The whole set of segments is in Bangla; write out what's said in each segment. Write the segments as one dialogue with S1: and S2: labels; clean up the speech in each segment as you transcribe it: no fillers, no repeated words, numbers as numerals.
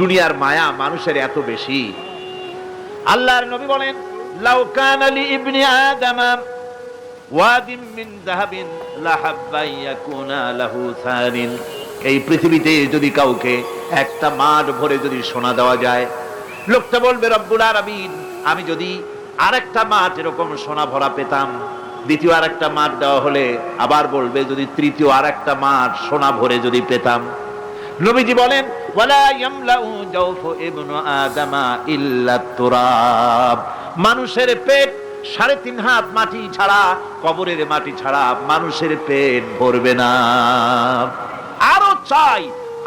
S1: দুনিয়ার মায়া মানুষের এত বেশি। আল্লাহর নবী বলেন, লাউ কানা লি ইবনি আদামা ওয়াদিন মিন যাহাবিন লাহাব্বা ইয়াকুনা লাহু সারিন। এই পৃথিবীতে যদি কাউকে একটা মাঠ ভরে যদি সোনা দেওয়া যায়, লোকটা বলবে রব্বুল আলামিন, আমি যদি আরেকটা মাঠ এরকম সোনা ভরা পেতাম। দ্বিতীয় আরেকটা মাঠ দেওয়া হলে আবার বলবে, যদি তৃতীয় আরেকটা মাঠ সোনা ভরে যদি পেতাম। নবীজি বলেন, ওয়ালা ইয়ামলাউ জাওফু ইবনু আদামা ইল্লা তুরাব। মানুষের পেট 3.5 হাত মাটি ছাড়া, কবরের মাটি ছাড়া মানুষের পেট ভরবে না। আরো চাই,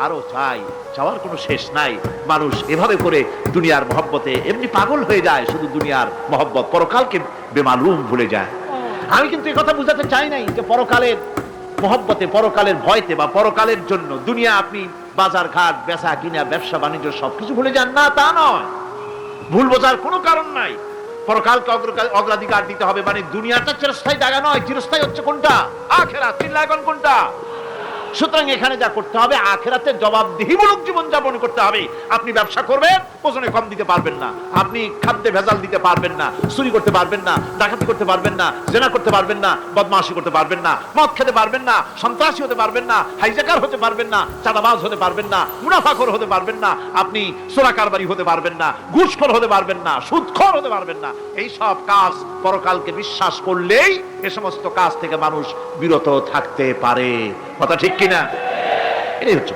S1: আরো চাই, চাওয়ার কোনো শেষ নাই। মানুষ এভাবে করে দুনিয়ার মহব্বতে এমনি পাগল হয়ে যায়, শুধু দুনিয়ার মহব্বত, পরকালকে বেমালুম ভুলে যায়। আমি কিন্তু এই কথা বুঝাতে চাই নাই যে পরকালের মহব্বতে, পরকালের ভয়তে বা পরকালের জন্য দুনিয়া আপনি বাজার ঘাট, বেচা কিনা, ব্যবসা বাণিজ্য সবকিছু ভুলে যান, না তা নয়। ভুল বোঝার কোনো কারণ নাই। পরকালকে অগ্রাধিকার দিতে হবে, মানে দুনিয়াটা চিরস্থায়ী জায়গা নয়। চিরস্থায়ী হচ্ছে কোনটা? আখিরাত। চিল্লায় কোনটা? সুতরাং এখানে যা করতে হবে, আখিরাতে জবাবদিহিমূলক জীবন যাপন করতে হবে। আপনি ব্যবসা করবেন, ওজনে কম দিতে পারবেন না। আপনি খাদ্যে ভেজাল দিতে পারবেন না, চুরি করতে পারবেন না, ডাকাতি করতে পারবেন না, জেনা করতে পারবেন না, বদমাশি করতে পারবেন না, মদ খেতে পারবেন না, সন্ত্রাসী হতে পারবেন না, হাইজাকার হতে পারবেন না, চাঁদাবাজ হতে পারবেন না, মুনাফাখোর হতে পারবেন না, আপনি চোরা কারবারি হতে পারবেন না, ঘুষখোর হতে পারবেন না, সুদখোর হতে পারবেন না। এই সব কাজ পরকালকে বিশ্বাস করলেই এ সমস্ত কাজ থেকে মানুষ বিরত থাকতে পারে। কথা ঠিক কিনা? এই হচ্ছে